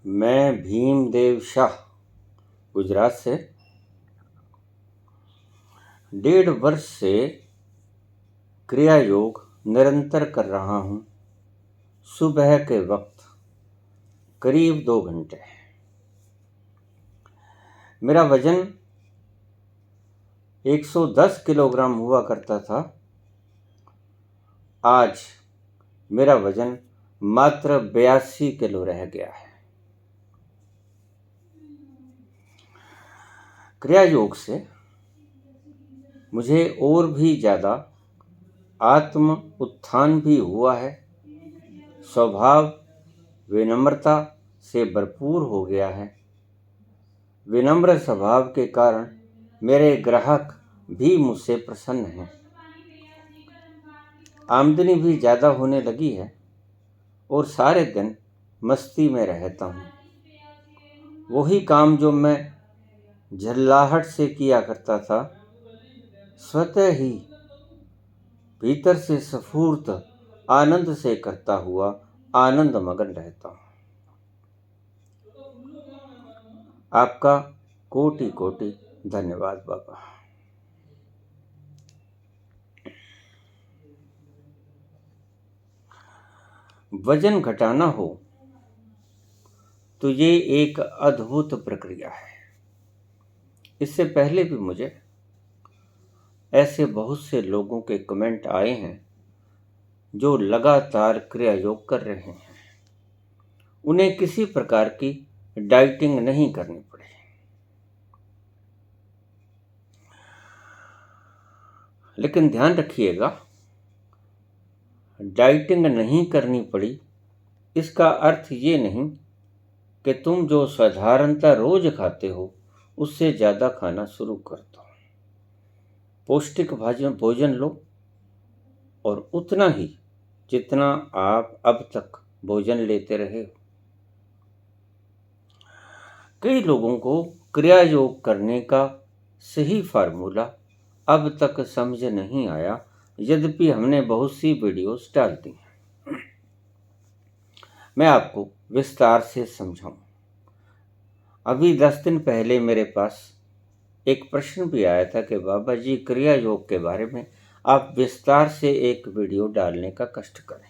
मैं भीमदेव शाह गुजरात से 1.5 वर्ष से क्रिया योग निरंतर कर रहा हूँ। सुबह के वक्त करीब 2 घंटे। मेरा वजन 110 किलोग्राम हुआ करता था। आज मेरा वजन मात्र 82 किलो रह गया है। क्रिया योग से मुझे और भी ज़्यादा आत्म उत्थान भी हुआ है। स्वभाव विनम्रता से भरपूर हो गया है। विनम्र स्वभाव के कारण मेरे ग्राहक भी मुझसे प्रसन्न हैं। आमदनी भी ज़्यादा होने लगी है और सारे दिन मस्ती में रहता हूँ। वही काम जो मैं झल्लाहट से किया करता था, स्वतः ही भीतर से स्फूर्त आनंद से करता हुआ आनंद मगन रहता हूँ। आपका कोटि कोटि धन्यवाद बाबा। वजन घटाना हो तो ये एक अद्भुत प्रक्रिया है। इससे पहले भी मुझे ऐसे बहुत से लोगों के कमेंट आए हैं जो लगातार क्रिया योग कर रहे हैं। उन्हें किसी प्रकार की डाइटिंग नहीं करनी पड़ी। लेकिन ध्यान रखिएगा, डाइटिंग नहीं करनी पड़ी इसका अर्थ ये नहीं कि तुम जो साधारणतः रोज खाते हो उससे ज़्यादा खाना शुरू कर दो। पौष्टिक भोजन लो और उतना ही जितना आप अब तक भोजन लेते रहे हो। कई लोगों को क्रिया योग करने का सही फार्मूला अब तक समझ नहीं आया, यद्यपि हमने बहुत सी वीडियोस डाल दी हैं। मैं आपको विस्तार से समझाऊं। अभी 10 दिन पहले मेरे पास एक प्रश्न भी आया था कि बाबा जी, क्रिया योग के बारे में आप विस्तार से एक वीडियो डालने का कष्ट करें।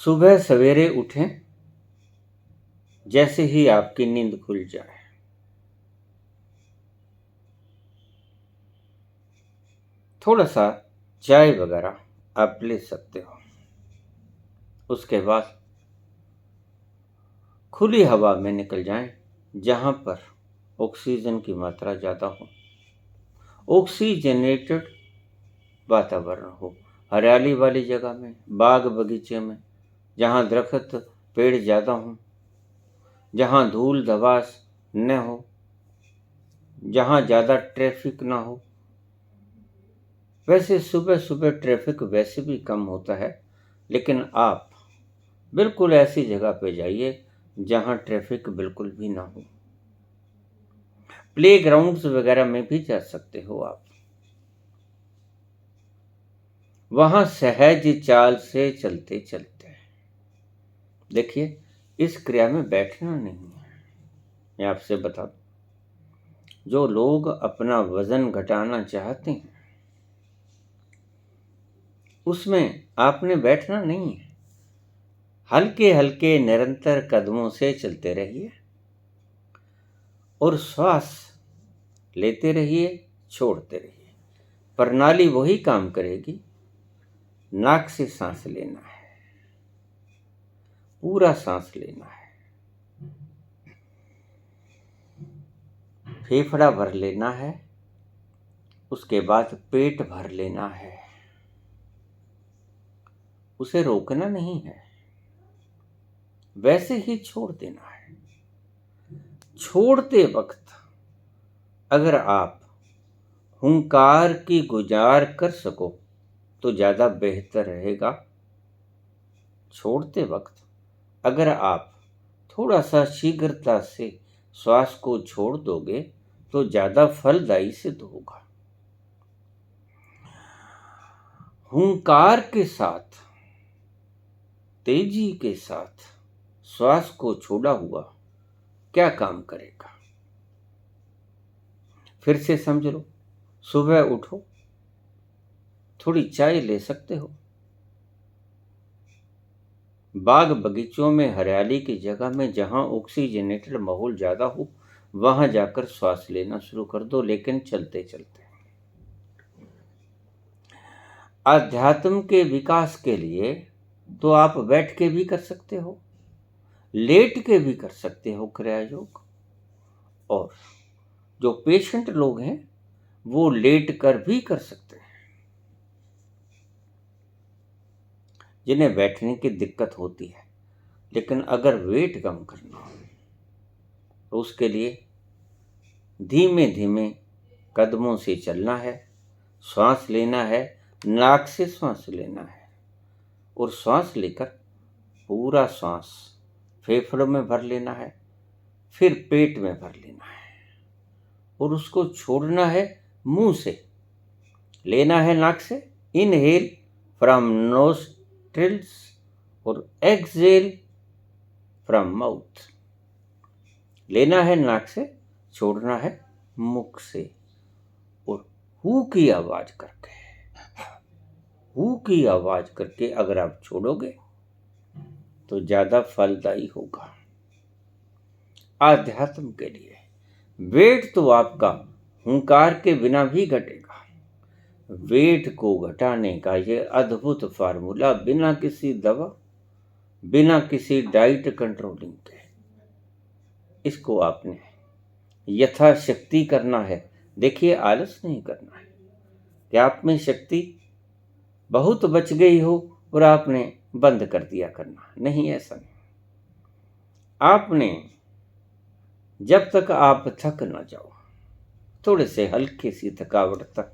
सुबह सवेरे उठें, जैसे ही आपकी नींद खुल जाए, थोड़ा सा चाय वगैरह आप ले सकते हो। उसके बाद खुली हवा में निकल जाएं, जहां पर ऑक्सीजन की मात्रा ज़्यादा हो, ऑक्सीजनेटेड वातावरण हो, हरियाली वाली जगह में, बाग बगीचे में, जहां दरख्त पेड़ ज़्यादा हों, जहां धूल धवास न हो, जहां ज़्यादा ट्रैफिक ना हो। वैसे सुबह सुबह ट्रैफिक वैसे भी कम होता है, लेकिन आप बिल्कुल ऐसी जगह पे जाइए जहां ट्रैफिक बिल्कुल भी ना हो। प्ले ग्राउंड्स वगैरह में भी जा सकते हो आप। वहां सहज चाल से चलते चलते देखिए, इस क्रिया में बैठना नहीं है। मैं आपसे बता दूं, जो लोग अपना वजन घटाना चाहते हैं उसमें आपने बैठना नहीं है। हल्के हल्के निरंतर कदमों से चलते रहिए और श्वास लेते रहिए, छोड़ते रहिए। प्रणाली वही काम करेगी। नाक से सांस लेना है, पूरा सांस लेना है, फेफड़ा भर लेना है, उसके बाद पेट भर लेना है। उसे रोकना नहीं है, वैसे ही छोड़ देना है। छोड़ते वक्त अगर आप हुंकार की गुजार कर सको तो ज़्यादा बेहतर रहेगा। छोड़ते वक्त अगर आप थोड़ा सा शीघ्रता से श्वास को छोड़ दोगे तो ज़्यादा फलदायी सिद्ध होगा। हुंकार के साथ, तेजी के साथ श्वास को छोड़ा हुआ क्या काम करेगा। फिर से समझ लो, सुबह उठो, थोड़ी चाय ले सकते हो, बाग बगीचों में हरियाली की जगह में जहां ऑक्सीजनेटेड माहौल ज्यादा हो वहां जाकर श्वास लेना शुरू कर दो, लेकिन चलते चलते। अध्यात्म के विकास के लिए तो आप बैठ के भी कर सकते हो, लेट के भी कर सकते हो क्रिया योग, और जो पेशेंट लोग हैं वो लेट कर भी कर सकते हैं। जिन्हें बैठने की दिक्कत होती है, लेकिन अगर वेट कम करना हो तो उसके लिए धीमे धीमे कदमों से चलना है, श्वास लेना है, नाक से श्वास लेना है और श्वास लेकर पूरा श्वास फेफड़ों में भर लेना है, फिर पेट में भर लेना है और उसको छोड़ना है मुंह से। लेना है नाक से, इनहेल फ्रॉम नोस्ट्रिल्स और एक्सहेल फ्रॉम माउथ। लेना है नाक से, छोड़ना है मुख से, और हू की आवाज करके, हू की आवाज करके अगर आप छोड़ोगे तो ज्यादा फलदायी होगा। आध्यात्म के लिए वेट तो आपका हुंकार के बिना भी घटेगा। वेट को घटाने का ये अद्भुत फार्मूला बिना किसी दवा, बिना किसी डाइट कंट्रोलिंग के, इसको आपने यथाशक्ति करना है। देखिए, आलस नहीं करना है कि आप में शक्ति बहुत बच गई हो और आपने बंद कर दिया करना, नहीं, ऐसा नहीं। आपने जब तक आप थक ना जाओ, थोड़े से हल्की सी थकावट तक,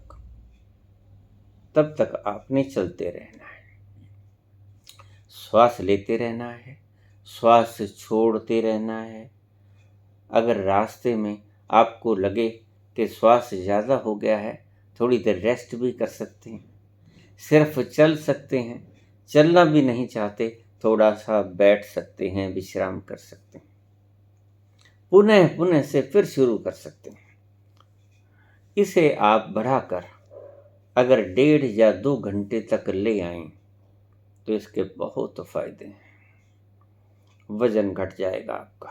तब तक आपने चलते रहना है, श्वास लेते रहना है, श्वास छोड़ते रहना है। अगर रास्ते में आपको लगे कि श्वास ज़्यादा हो गया है, थोड़ी देर रेस्ट भी कर सकते हैं, सिर्फ चल सकते हैं, चलना भी नहीं चाहते थोड़ा सा बैठ सकते हैं, विश्राम कर सकते हैं, पुनः पुनः से फिर शुरू कर सकते हैं। इसे आप बढ़ाकर अगर 1.5 या 2 घंटे तक ले आएं तो इसके बहुत फायदे हैं। वजन घट जाएगा आपका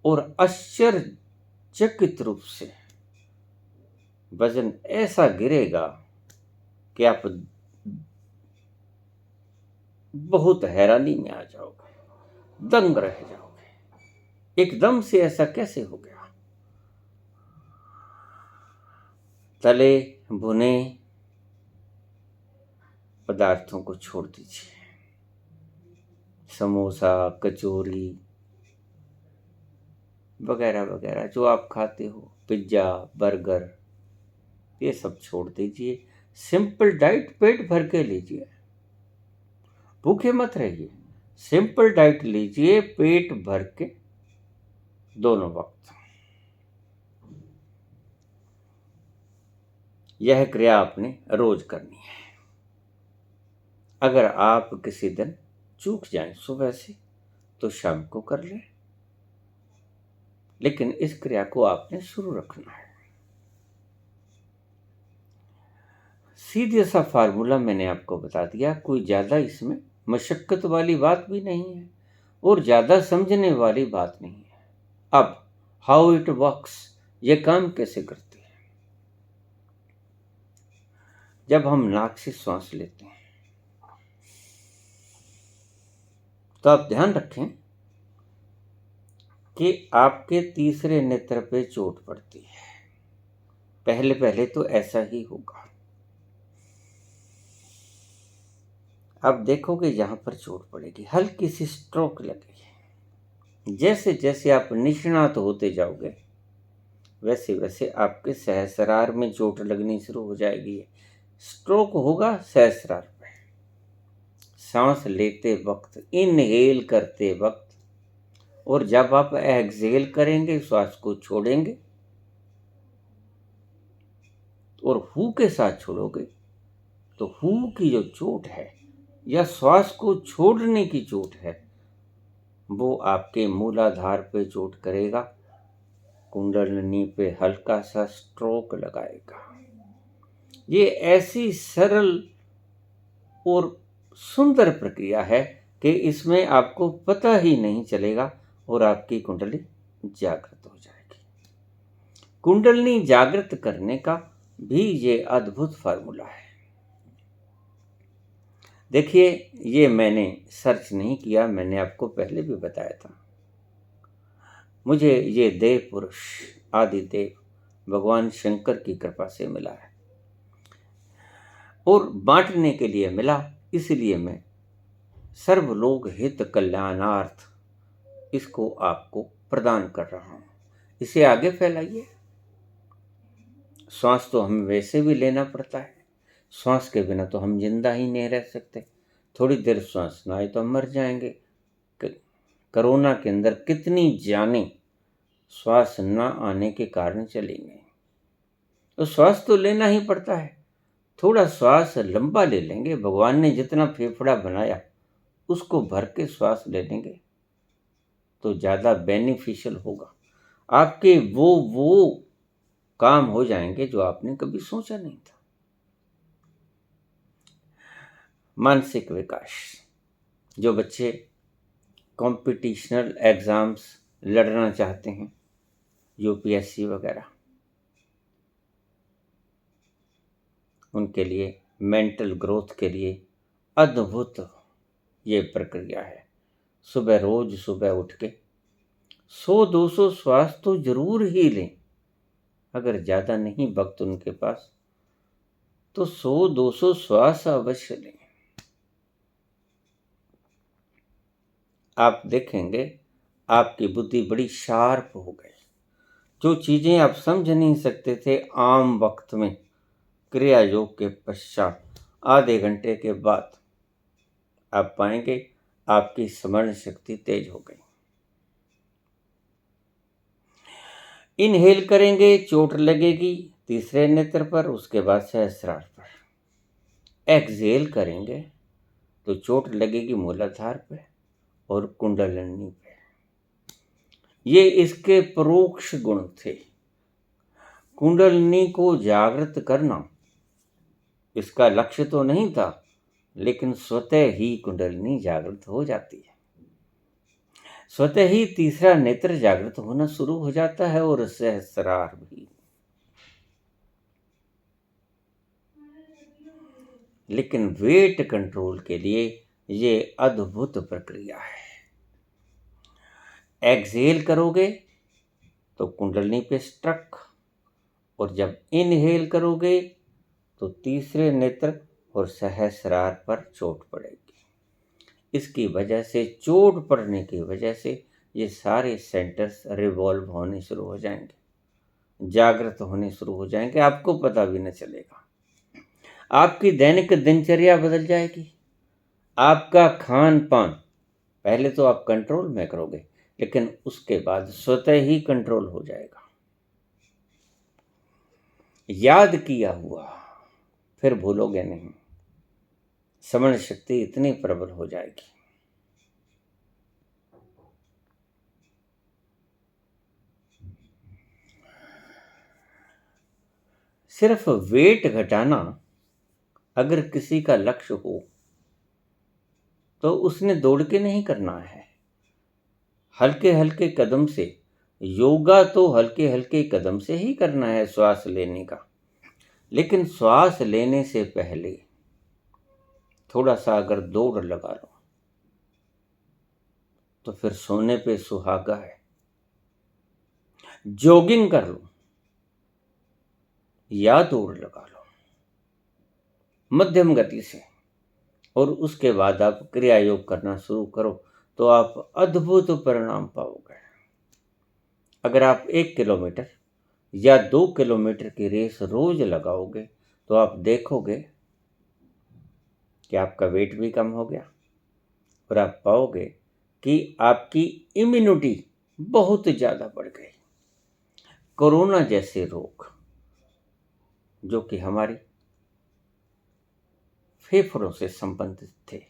और आश्चर्यचकित रूप से वजन ऐसा गिरेगा कि आप बहुत हैरानी में आ जाओगे, दंग रह जाओगे, एकदम से ऐसा कैसे हो गया। तले भुने पदार्थों को छोड़ दीजिए, समोसा, कचौरी वगैरह वगैरह जो आप खाते हो, पिज्ज़ा, बर्गर, ये सब छोड़ दीजिए। सिंपल डाइट पेट भर के लीजिए, भूखे मत रहिए, सिंपल डाइट लीजिए पेट भर के दोनों वक्त। यह क्रिया आपने रोज करनी है। अगर आप किसी दिन चूक जाएं सुबह से तो शाम को कर लें, लेकिन इस क्रिया को आपने शुरू रखना है। सीधे सा फार्मूला मैंने आपको बता दिया, कोई ज़्यादा इसमें मशक्क़त वाली बात भी नहीं है और ज़्यादा समझने वाली बात नहीं है। अब हाउ इट वर्क्स, ये काम कैसे करती है। जब हम नाक से सांस लेते हैं तो आप ध्यान रखें कि आपके तीसरे नेत्र पे चोट पड़ती है। पहले पहले तो ऐसा ही होगा, आप देखोगे जहां पर चोट पड़ेगी हल्की सी स्ट्रोक लगेगी। जैसे जैसे आप निष्णात होते जाओगे वैसे वैसे आपके सहस्रार में चोट लगनी शुरू हो जाएगी। स्ट्रोक होगा सहस्रार पे, सांस लेते वक्त, इनहेल करते वक्त, और जब आप एक्सहेल करेंगे, श्वास को छोड़ेंगे और हू के साथ छोड़ोगे तो हु की जो चोट है या श्वास को छोड़ने की चोट है, वो आपके मूलाधार पे चोट करेगा, कुंडलिनी पे हल्का सा स्ट्रोक लगाएगा। ये ऐसी सरल और सुंदर प्रक्रिया है कि इसमें आपको पता ही नहीं चलेगा और आपकी कुंडली जागृत हो जाएगी। कुंडलिनी जागृत करने का भी ये अद्भुत फार्मूला है। देखिए, ये मैंने सर्च नहीं किया, मैंने आपको पहले भी बताया था। मुझे ये देव पुरुष आदि देव भगवान शंकर की कृपा से मिला है और बांटने के लिए मिला, इसलिए मैं सर्वलोक हित कल्याणार्थ इसको आपको प्रदान कर रहा हूं। इसे आगे फैलाइए। श्वास तो हमें वैसे भी लेना पड़ता है, श्वास के बिना तो हम जिंदा ही नहीं रह सकते। थोड़ी देर श्वास ना आए तो हम मर जाएंगे। कोरोना के अंदर कितनी जानें श्वास ना आने के कारण चली गई। तो श्वास तो लेना ही पड़ता है। थोड़ा श्वास लंबा ले लेंगे, भगवान ने जितना फेफड़ा बनाया उसको भर के श्वास ले लेंगे तो ज़्यादा बेनिफिशियल होगा। आपके वो काम हो जाएंगे जो आपने कभी सोचा नहीं था। मानसिक विकास, जो बच्चे कॉम्पिटिशनल एग्ज़ाम्स लड़ना चाहते हैं, यूपीएससी वगैरह, उनके लिए मेंटल ग्रोथ के लिए अद्भुत ये प्रक्रिया है। रोज सुबह उठ के 100-200 श्वास तो जरूर ही लें। अगर ज़्यादा नहीं वक्त उनके पास तो 100-200 श्वास अवश्य लें। आप देखेंगे आपकी बुद्धि बड़ी शार्प हो गई। जो चीज़ें आप समझ नहीं सकते थे आम वक्त में, क्रिया योग के पश्चात आधे घंटे के बाद आप पाएंगे आपकी स्मरण शक्ति तेज हो गई। इनहेल करेंगे, चोट लगेगी तीसरे नेत्र पर, उसके बाद सहस्रार पर। एक्सहेल करेंगे तो चोट लगेगी मूलाधार पे और कुंडलिनी पे। ये इसके परोक्ष गुण थे। कुंडलिनी को जागृत करना इसका लक्ष्य तो नहीं था, लेकिन स्वतः ही कुंडलिनी जागृत हो जाती है। स्वतः ही तीसरा नेत्र जागृत होना शुरू हो जाता है और सहस्रार भी। लेकिन वेट कंट्रोल के लिए ये अद्भुत प्रक्रिया है। एक्सहेल करोगे तो कुंडलिनी पे स्ट्रक, और जब इनहेल करोगे तो तीसरे नेत्र और सहस्रार पर चोट पड़ेगी। इसकी वजह से, चोट पड़ने की वजह से, ये सारे सेंटर्स रिवॉल्व होने शुरू हो जाएंगे, जागृत होने शुरू हो जाएंगे, आपको पता भी न चलेगा। आपकी दैनिक दिनचर्या बदल जाएगी। आपका खान पान पहले तो आप कंट्रोल में करोगे, लेकिन उसके बाद स्वतः ही कंट्रोल हो जाएगा। याद किया हुआ फिर भूलोगे नहीं। स्मरण शक्ति इतनी प्रबल हो जाएगी। सिर्फ वेट घटाना अगर किसी का लक्ष्य हो तो उसने दौड़ के नहीं करना है, हल्के हल्के कदम से। योगा तो हल्के हल्के कदम से ही करना है श्वास लेने का। लेकिन श्वास लेने से पहले थोड़ा सा अगर दौड़ लगा लो तो फिर सोने पे सुहागा है। जॉगिंग कर लो या दौड़ लगा लो मध्यम गति से, और उसके बाद आप क्रिया योग करना शुरू करो तो आप अद्भुत परिणाम पाओगे। अगर आप 1 किलोमीटर या 2 किलोमीटर की रेस रोज लगाओगे तो आप देखोगे कि आपका वेट भी कम हो गया और आप पाओगे कि आपकी इम्यूनिटी बहुत ज़्यादा बढ़ गई। कोरोना जैसे रोग जो कि हमारी फेफड़ों से संबंधित थे।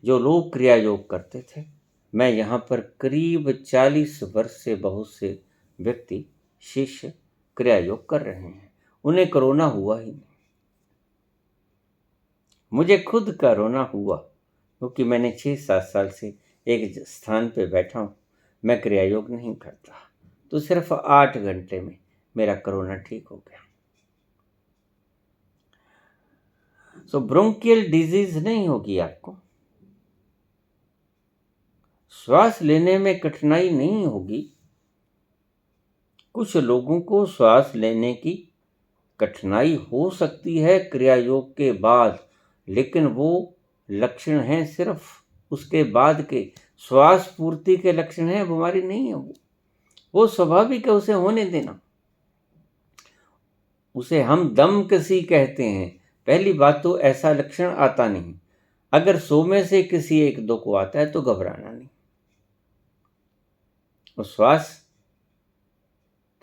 जो लोग क्रिया योग करते थे, मैं यहाँ पर करीब 40 वर्ष से बहुत से व्यक्ति शिष्य क्रिया योग कर रहे हैं, उन्हें कोरोना हुआ ही नहीं। मुझे खुद कोरोना हुआ क्योंकि मैंने 6-7 साल से एक स्थान पे बैठा हूँ। मैं क्रिया योग नहीं करता, तो सिर्फ 8 घंटे में मेरा कोरोना ठीक हो गया। सो ब्रोंकियल डिजीज नहीं होगी आपको, श्वास लेने में कठिनाई नहीं होगी। कुछ लोगों को श्वास लेने की कठिनाई हो सकती है क्रिया योग के बाद, लेकिन वो लक्षण हैं सिर्फ उसके बाद के, श्वास पूर्ति के लक्षण हैं, बीमारी नहीं है। वो स्वाभाविक है, उसे होने देना। उसे हम दम कसी कहते हैं। पहली बात तो ऐसा लक्षण आता नहीं। अगर 100 में से किसी 1-2 को आता है तो घबराना नहीं। और श्वास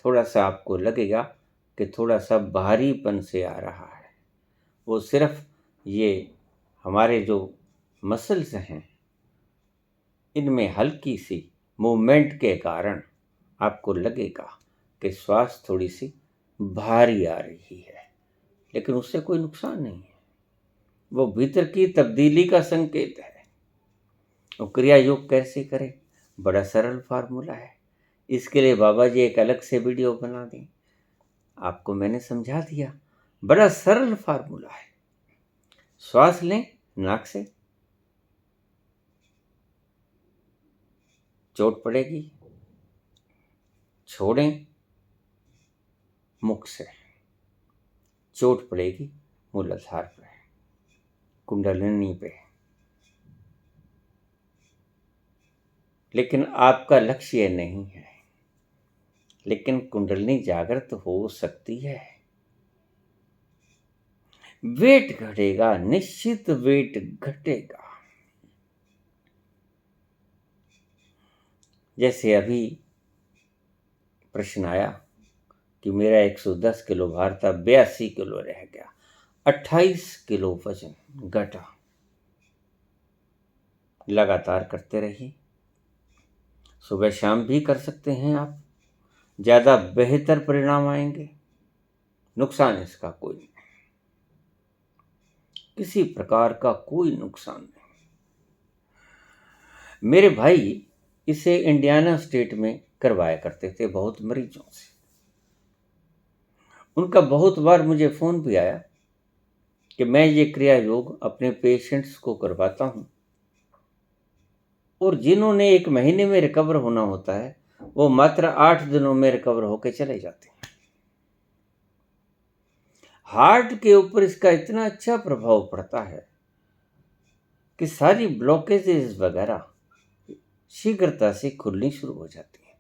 थोड़ा सा आपको लगेगा कि थोड़ा सा भारीपन से आ रहा है, वो सिर्फ ये हमारे जो मसल्स हैं इनमें हल्की सी मूवमेंट के कारण आपको लगेगा कि श्वास थोड़ी सी भारी आ रही है, लेकिन उससे कोई नुकसान नहीं है। वो भीतर की तब्दीली का संकेत है। और क्रिया योग कैसे करें? बड़ा सरल फार्मूला है। इसके लिए बाबा जी एक अलग से वीडियो बना दें, आपको मैंने समझा दिया। बड़ा सरल फार्मूला है। श्वास लें नाक से, चोट पड़ेगी, छोड़ें मुख से, चोट पड़ेगी मूलाधार पे, कुंडलिनी पे। लेकिन आपका लक्ष्य ये नहीं है, लेकिन कुंडलिनी जागृत हो सकती है। वेट घटेगा, निश्चित वेट घटेगा। जैसे अभी प्रश्न आया कि मेरा 110 किलो भार था, 82 किलो रह गया, 28 किलो वजन घटा। लगातार करते रहिए, सुबह शाम भी कर सकते हैं आप, ज़्यादा बेहतर परिणाम आएंगे। नुकसान इसका कोई नहीं, किसी प्रकार का कोई नुकसान नहीं। मेरे भाई इसे इंडियाना स्टेट में करवाया करते थे बहुत मरीजों से। उनका बहुत बार मुझे फ़ोन भी आया कि मैं ये क्रिया योग अपने पेशेंट्स को करवाता हूँ, और जिन्होंने 1 महीने में रिकवर होना होता है वो मात्र 8 दिनों में रिकवर होकर चले जाते हैं। हार्ट के ऊपर इसका इतना अच्छा प्रभाव पड़ता है कि सारी ब्लॉकेजेस वगैरह शीघ्रता से खुलनी शुरू हो जाती है।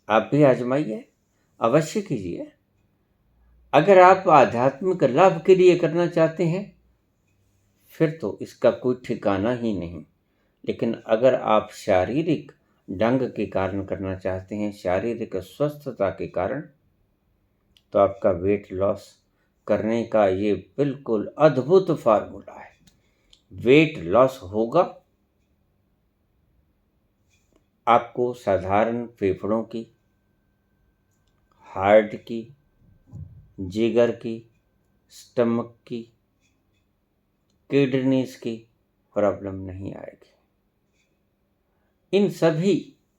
आप भी आजमाइए, अवश्य कीजिए। अगर आप आध्यात्मिक लाभ के लिए करना चाहते हैं फिर तो इसका कोई ठिकाना ही नहीं, लेकिन अगर आप शारीरिक ढंग के कारण करना चाहते हैं, शारीरिक स्वस्थता के कारण, तो आपका वेट लॉस करने का ये बिल्कुल अद्भुत फार्मूला है। वेट लॉस होगा, आपको साधारण फेफड़ों की, हार्ट की, जिगर की, स्टमक की, किडनीज की प्रॉब्लम नहीं आएगी। इन सभी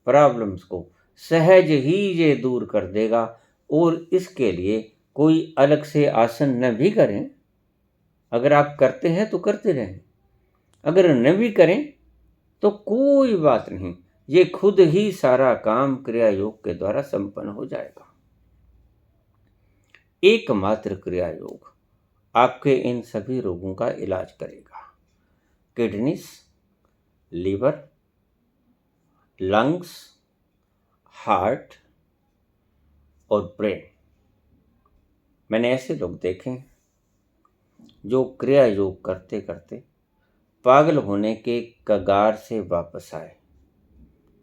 प्रॉब्लम्स को सहज ही ये दूर कर देगा। और इसके लिए कोई अलग से आसन न भी करें। अगर आप करते हैं तो करते रहें, अगर न भी करें तो कोई बात नहीं, ये खुद ही सारा काम क्रिया योग के द्वारा संपन्न हो जाएगा। एकमात्र क्रिया योग आपके इन सभी रोगों का इलाज करेगा। किडनीज, लीवर, लंग्स, हार्ट और ब्रेन। मैंने ऐसे लोग देखे हैं जो क्रिया योग करते करते पागल होने के कगार से वापस आए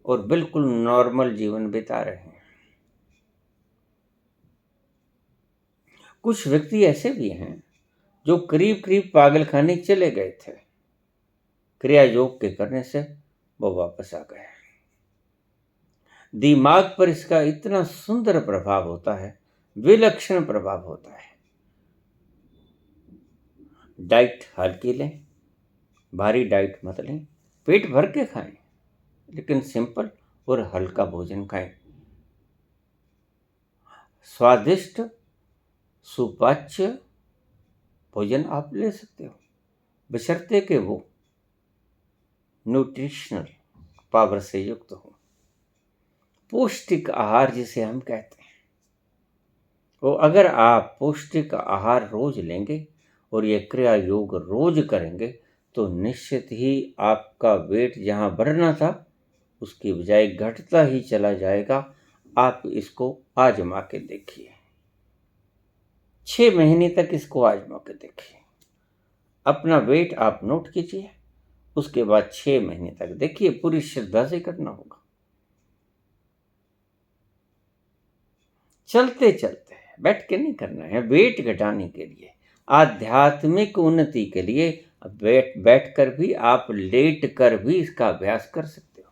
और बिल्कुल नॉर्मल जीवन बिता रहे हैं। कुछ व्यक्ति ऐसे भी हैं जो करीब करीब पागलखाने चले गए थे, क्रिया योग के करने से वो वापस आ गए। दिमाग पर इसका इतना सुंदर प्रभाव होता है, विलक्षण प्रभाव होता है। डाइट हल्की लें, भारी डाइट मत लें, पेट भर के खाएं, लेकिन सिंपल और हल्का भोजन खाएं। स्वादिष्ट सुपाच्य भोजन आप ले सकते हो, बशर्ते कि वो न्यूट्रिशनल पावर से युक्त हो। पौष्टिक आहार जिसे हम कहते हैं, वो अगर आप पौष्टिक आहार रोज लेंगे और ये क्रिया योग रोज करेंगे तो निश्चित ही आपका वेट जहाँ बढ़ना था उसकी बजाय घटता ही चला जाएगा। आप इसको आजमा के देखिए, 6 महीने तक इसको आजमा के देखिए। अपना वेट आप नोट कीजिए, उसके बाद 6 महीने तक देखिए। पूरी श्रद्धा से करना होगा। चलते चलते बैठ के नहीं करना है, वेट घटाने के लिए, आध्यात्मिक उन्नति के लिए बैठ कर भी, आप लेट कर भी इसका अभ्यास कर सकते हो,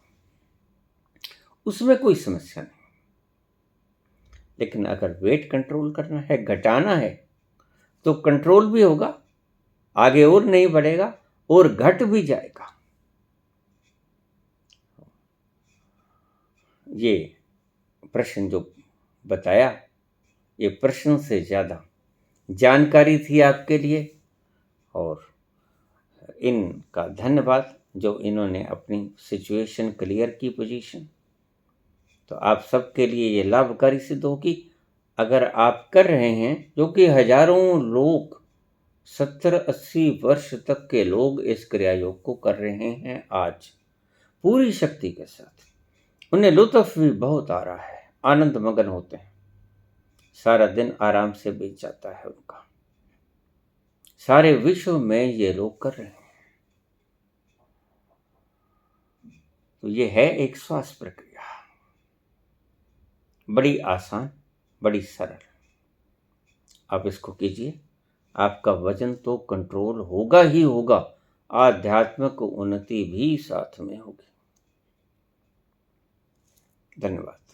उसमें कोई समस्या नहीं। लेकिन अगर वेट कंट्रोल करना है, घटाना है, तो कंट्रोल भी होगा, आगे और नहीं बढ़ेगा और घट भी जाएगा। ये प्रश्न जो बताया, ये प्रश्न से ज़्यादा जानकारी थी आपके लिए, और इनका धन्यवाद जो इन्होंने अपनी सिचुएशन क्लियर की, पोजीशन। तो आप सबके लिए ये लाभकारी सिद्ध होगी अगर आप कर रहे हैं, जो कि हजारों लोग 70-80 वर्ष तक के लोग इस क्रिया योग को कर रहे हैं आज पूरी शक्ति के साथ। उन्हें लुत्फ भी बहुत आ रहा है, आनंद मगन होते हैं, सारा दिन आराम से बीत जाता है उनका। सारे विश्व में ये लोग कर रहे हैं। तो ये है एक श्वास प्रक्रिया, बड़ी आसान, बड़ी सरल। आप इसको कीजिए, आपका वजन तो कंट्रोल होगा ही होगा, आध्यात्मिक उन्नति भी साथ में होगी। धन्यवाद।